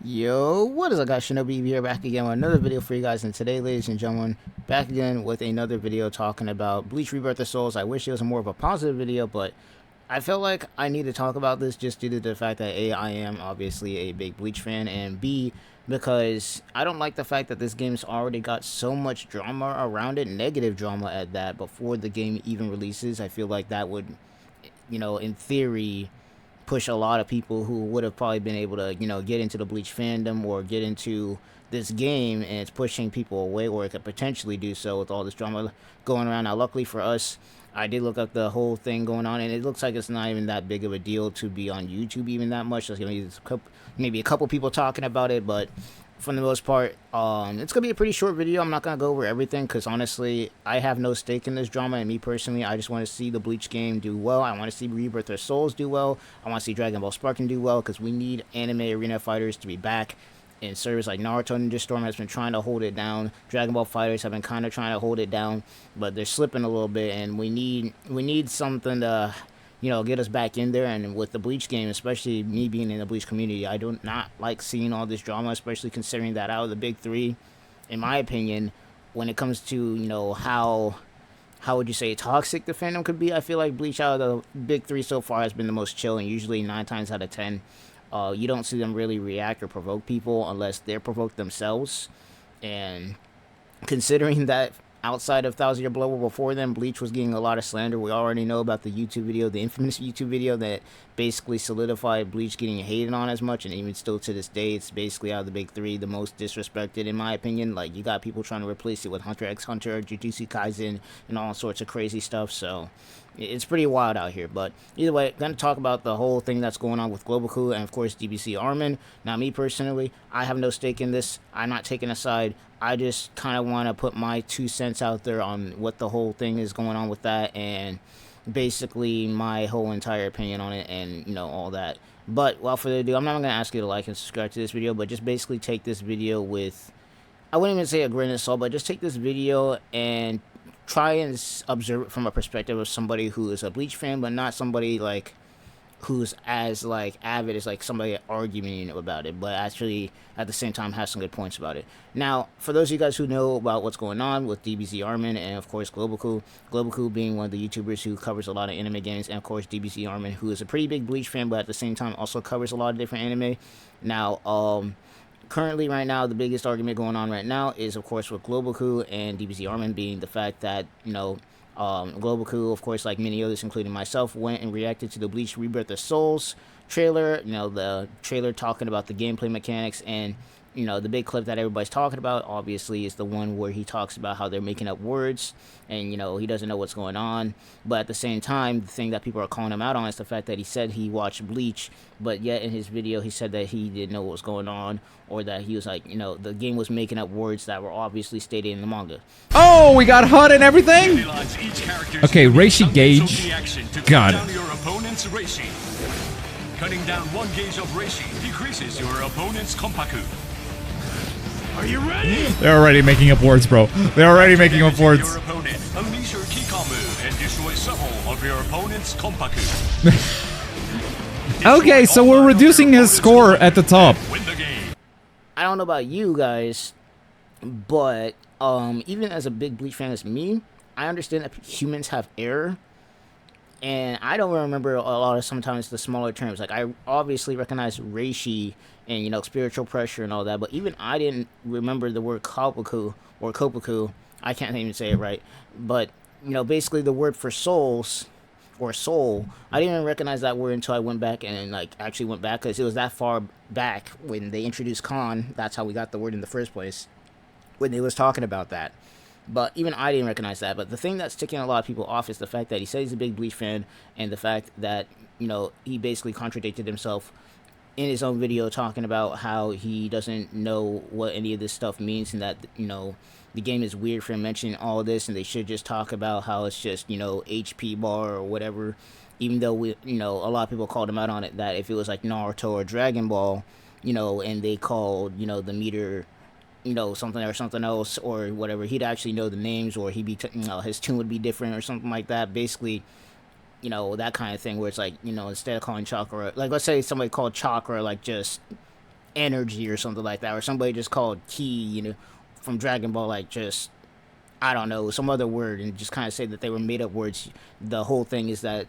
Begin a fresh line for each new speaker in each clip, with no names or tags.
Yo, what is up guys, ShinobiEevee here, back again with another video for you guys, and today, ladies and gentlemen, back again with another video talking about Bleach Rebirth of Souls. I wish it was more of a positive video, but I felt like I need to talk about this just due to the fact that A, I am obviously a big Bleach fan, and B, because I don't like the fact that this game's already got so much drama around it, negative drama at that, before the game even releases. I feel like that would, in theory, push a lot of people who would have probably been able to, get into the Bleach fandom or get into this game, and it's pushing people away, or it could potentially do so with all this drama going around. Now, luckily for us, I did look up the whole thing going on, and it looks like it's not even that big of a deal to be on YouTube even that much. There's maybe a couple people talking about it, but for the most part, it's gonna be a pretty short video. I'm not gonna go over everything because honestly, I have no stake in this drama, and me personally, I just want to see the Bleach game do well. I want to see Rebirth of Souls do well. I want to see Dragon Ball Sparking do well, because we need anime arena fighters to be back. And servers like Naruto Ninja Storm has been trying to hold it down. Dragon Ball Fighters have been kind of trying to hold it down, but they're slipping a little bit, and we need something to, get us back in there. And with the Bleach game, especially me being in the Bleach community, I do not like seeing all this drama, especially considering that out of the big three, in my opinion, when it comes to, how would you say toxic the fandom could be, I feel like Bleach out of the big three so far has been the most chill, and usually 9 times out of 10, you don't see them really react or provoke people unless they're provoked themselves. And considering that outside of Thousand Year Blood War before then, Bleach was getting a lot of slander. We already know about the YouTube video, the infamous YouTube video that basically solidified Bleach getting hated on as much, and even still to this day, it's basically out of the big three the most disrespected in my opinion. Like, you got people trying to replace it with Hunter x Hunter, Jujutsu Kaisen, and all sorts of crazy stuff, so it's pretty wild out here. But either way, I'm going to talk about the whole thing that's going on with Globoku and, of course, DBZ Armin. Now, me personally, I have no stake in this. I'm not taking a side. I just kind of want to put my 2 cents out there on what the whole thing is going on with that, and basically my whole entire opinion on it, and, all that. But without further ado, I'm not going to ask you to like and subscribe to this video, but just basically take this video with, I wouldn't even say a grain of salt, but just take this video and try and observe it from a perspective of somebody who is a Bleach fan, but not somebody like who's as like avid as like somebody arguing about it, but actually at the same time has some good points about it. Now, for those of you guys who know about what's going on with DBZ Armin and of course Globoku being one of the YouTubers who covers a lot of anime games, and of course DBZ Armin, who is a pretty big Bleach fan, but at the same time also covers a lot of different anime. Now, currently, right now, the biggest argument going on right now is, of course, with Globoku and DBZ Armin, being the fact that, Globoku, of course, like many others, including myself, went and reacted to the Bleach Rebirth of Souls trailer, the trailer talking about the gameplay mechanics, and, the big clip that everybody's talking about, obviously, is the one where he talks about how they're making up words, and, he doesn't know what's going on. But at the same time, the thing that people are calling him out on is the fact that he said he watched Bleach, but yet in his video he said that he didn't know what was going on, or that he was like, the game was making up words that were obviously stated in the manga.
Oh, we got HUD and everything? Okay, Reishi gauge. God.
Cutting down 1 gauge of Reishi decreases your opponent's Kompaku. Are you ready?
They're already making up words, bro. They're already making up words.
Your opponent, unleash your Kikamu and destroy several of your opponent's Kompaku.
Okay, so we're reducing his score at the top.
Win the game.
I don't know about you guys, but even as a big Bleach fan as me, I understand that humans have error. And I don't remember a lot of sometimes the smaller terms. Like, I obviously recognize reishi and, spiritual pressure and all that. But even I didn't remember the word kopaku or kopaku. I can't even say it right. But, basically the word for souls or soul, I didn't even recognize that word until I went back and, actually went back. Because it was that far back when they introduced Khan. That's how we got the word in the first place, when they was talking about that. But even I didn't recognize that. But the thing that's ticking a lot of people off is the fact that he said he's a big Bleach fan, and the fact that, he basically contradicted himself in his own video talking about how he doesn't know what any of this stuff means, and that, the game is weird for him mentioning all of this, and they should just talk about how it's just, HP bar or whatever. Even though, a lot of people called him out on it, that if it was like Naruto or Dragon Ball, and they called, the meter, something or something else or whatever, he'd actually know the names, or he'd be, his tune would be different or something like that. Basically, that kind of thing, where it's like, instead of calling chakra, like, let's say somebody called chakra, like, just energy or something like that, or somebody just called ki, you know, from Dragon Ball, like just, I don't know, some other word, and just kind of say that they were made up words. The whole thing is that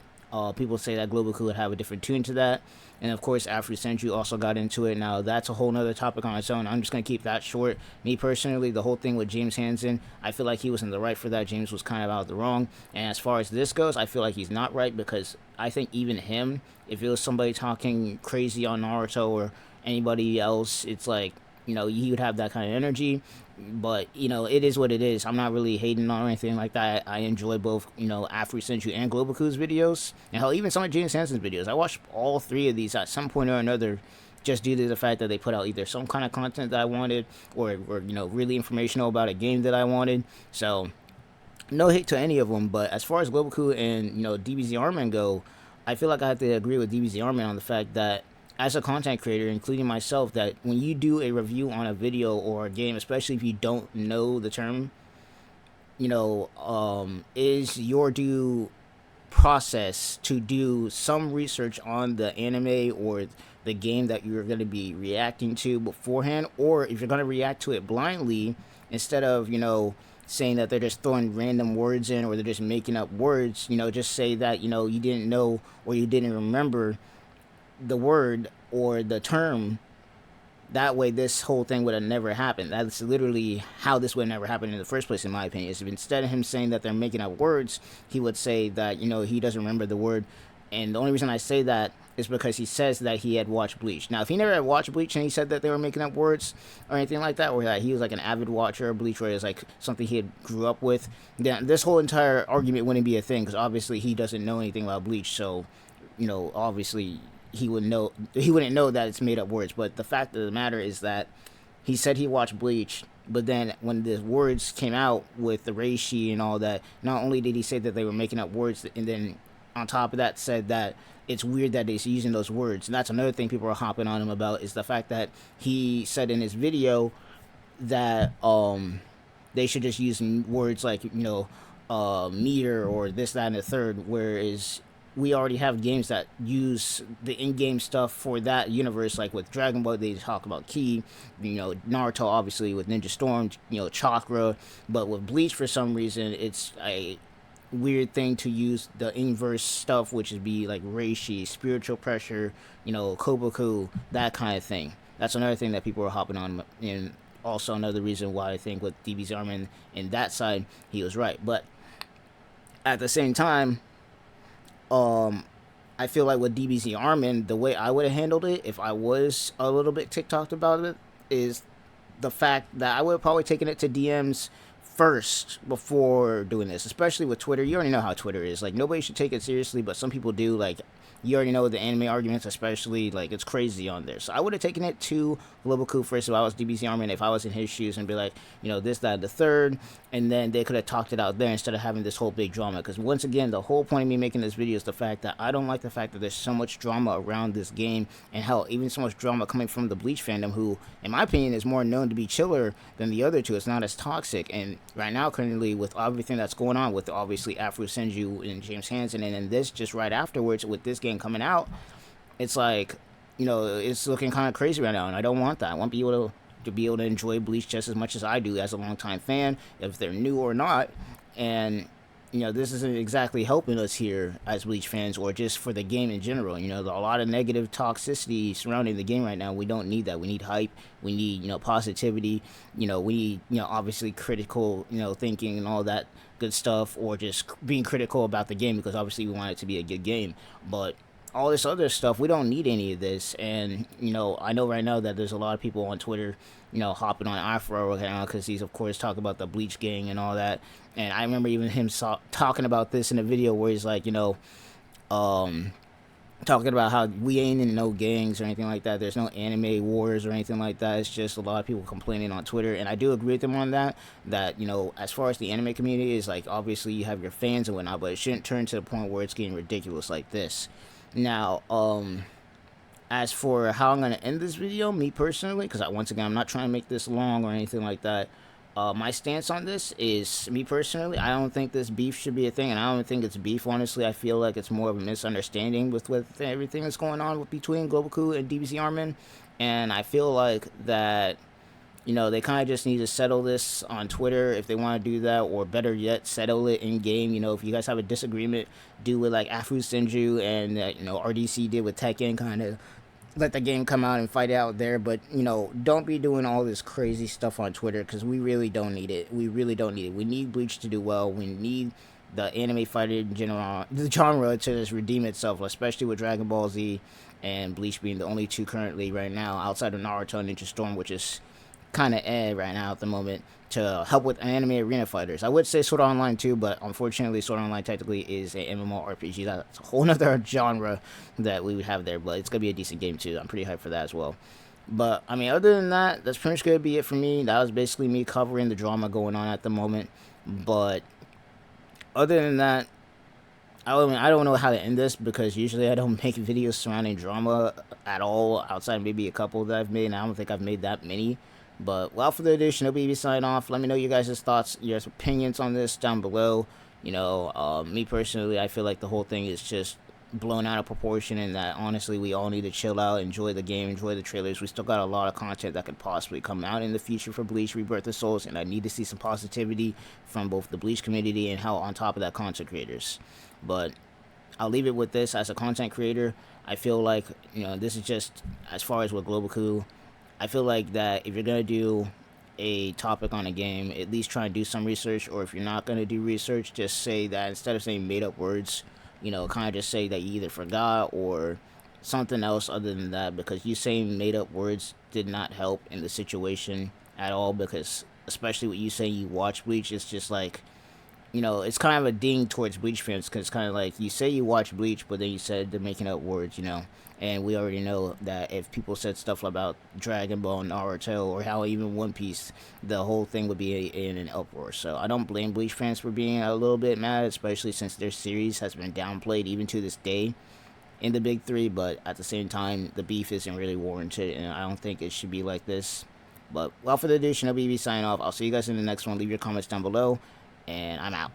people say that Globoku would have a different tune to that. And of course, Afro Senju also got into it. Now, that's a whole nother topic on its own. I'm just going to keep that short. Me personally, the whole thing with James Hansen, I feel like he was in the right for that. James was kind of out of the wrong. And as far as this goes, I feel like he's not right, because I think even him, if it was somebody talking crazy on Naruto or anybody else, it's like, you know, he would have that kind of energy. But, you know, it is what it is. I'm not really hating on or anything like that. I enjoy both, you know, Afro Senju and Globoku's videos. And hell, even some of James Hansen's videos. I watched all three of these at some point or another, just due to the fact that they put out either some kind of content that I wanted, or you know, really informational about a game that I wanted. So, no hate to any of them. But as far as Globoku and, you know, DBZ Armin go, I feel like I have to agree with DBZ Armin on the fact that, as a content creator, including myself, that when you do a review on a video or a game, especially if you don't know the term, you know, is your due process to do some research on the anime or the game that you're going to be reacting to beforehand, or if you're going to react to it blindly, instead of, you know, saying that they're just throwing random words in, or they're just making up words, you know, just say that, you know, you didn't know or you didn't remember the word or the term. That way this whole thing would have never happened. That's literally how this would never happen in the first place, in my opinion. Is if instead of him saying that they're making up words, he would say that, you know, he doesn't remember the word. And the only reason I say that is because he says that he had watched Bleach. Now, if he never had watched Bleach and he said that they were making up words or anything like that, or that he was like an avid watcher of Bleach, or it was like something he had grew up with, then this whole entire argument wouldn't be a thing, because obviously he doesn't know anything about Bleach. So, you know, obviously he wouldn't know that it's made up words. But the fact of the matter is that he said he watched Bleach, but then when the words came out with the reishi and all that, not only did he say that they were making up words, and then on top of that said that it's weird that they're using those words. And that's another thing people are hopping on him about, is the fact that he said in his video that they should just use words like, you know, meter or this, that, and the third, whereas we already have games that use the in-game stuff for that universe. Like with Dragon Ball, they talk about ki, you know, Naruto obviously with Ninja Storm, you know, chakra. But with Bleach, for some reason, it's a weird thing to use the inverse stuff, which would be like reishi, spiritual pressure, you know, koboku, that kind of thing. That's another thing that people are hopping on, and also another reason why I think with DBZ Armin in that side, he was right. But at the same time, I feel like with DBZ Armin, the way I would have handled it if I was a little bit TikToked about it, is the fact that I would have probably taken it to DMs first before doing this, especially with Twitter. You already know how Twitter is. Like, nobody should take it seriously, but some people do. Like, you already know the anime arguments, especially, like, it's crazy on there. So I would have taken it to Globoku first if I was DBZ Armin, if I was in his shoes, and be like, you know, this, that, the third, and then they could have talked it out there instead of having this whole big drama. Because once again, the whole point of me making this video is the fact that I don't like the fact that there's so much drama around this game, and hell, even so much drama coming from the Bleach fandom, who, in my opinion, is more known to be chiller than the other two. It's not as toxic. And right now, currently, with everything that's going on with obviously Afro Senju and James Hansen, and then this just right afterwards with this game coming out, it's like, you know, it's looking kind of crazy right now, and I don't want that. I want people to be able to enjoy Bleach just as much as I do as a longtime fan, if they're new or not. And, you know, this isn't exactly helping us here as Bleach fans, or just for the game in general. You know, a lot of negative toxicity surrounding the game right now. We don't need that. We need hype. We need, you know, positivity. You know, we need, you know, obviously critical, you know, thinking and all that good stuff, or just being critical about the game, because obviously we want it to be a good game. But all this other stuff, we don't need any of this. And, you know, I know right now that there's a lot of people on Twitter, you know, hopping on Afro right now, because he's, of course, talking about the Bleach gang and all that. And I remember even him talking about this in a video where he's like, you know, talking about how we ain't in no gangs or anything like that. There's no anime wars or anything like that. It's just a lot of people complaining on Twitter. And I do agree with him on that, you know, as far as the anime community is, like, obviously you have your fans and whatnot, but it shouldn't turn to the point where it's getting ridiculous like this. Now, as for how I'm going to end this video, me personally, because once again, I'm not trying to make this long or anything like that, my stance on this is, me personally, I don't think this beef should be a thing, and I don't think it's beef, honestly. I feel like it's more of a misunderstanding with everything that's going on between Globoku and DBZ Armin. And I feel like that, you know, they kind of just need to settle this on Twitter if they want to do that, or better yet, settle it in game. You know, if you guys have a disagreement, do what like Afu Senju and you know, RDC did with Tekken, kind of let the game come out and fight it out there. But you know, don't be doing all this crazy stuff on Twitter, because we really don't need it. We really don't need it. We need Bleach to do well. We need the anime fighter in general, the genre, to just redeem itself, especially with Dragon Ball Z and Bleach being the only two currently right now outside of Naruto and Ninja Storm, which is kind of right now at the moment, to help with anime arena fighters. I would say Sword Art Online too, but unfortunately Sword Art Online technically is a MMORPG. That's a whole other genre that we would have there, but it's gonna be a decent game too. I'm pretty hyped for that as well. But I mean, other than that, that's pretty much gonna be it for me. That was basically me covering the drama going on at the moment. But other than that, I don't know how to end this, because usually I don't make videos surrounding drama at all, outside maybe a couple that I've made, and I don't think I've made that many. But without further ado, ShinobiEevee sign off. Let me know your guys' thoughts, your opinions on this down below. You know, me personally, I feel like the whole thing is just blown out of proportion, and that honestly we all need to chill out, enjoy the game, enjoy the trailers. We still got a lot of content that could possibly come out in the future for Bleach Rebirth of Souls, and I need to see some positivity from both the Bleach community and, hell, on top of that, content creators. But I'll leave it with this. As a content creator, I feel like, you know, this is just as far as with Global Coup. I feel like that if you're gonna do a topic on a game, at least try and do some research. Or if you're not gonna do research, just say that instead of saying made up words, you know, kind of just say that you either forgot or something else other than that, because you saying made up words did not help in the situation at all. Because especially with you saying you watch Bleach, it's just like, you know, it's kind of a ding towards Bleach fans, because it's kind of like you say you watch Bleach, but then you said they're making up words, you know. And we already know that if people said stuff about Dragon Ball, Naruto, or how even One Piece, the whole thing would be in an uproar. So I don't blame Bleach fans for being a little bit mad, especially since their series has been downplayed even to this day in the big three. But at the same time, the beef isn't really warranted, and I don't think it should be like this. But without further ado, ShinobiEevee signing off. I'll see you guys in the next one. Leave your comments down below, and I'm out.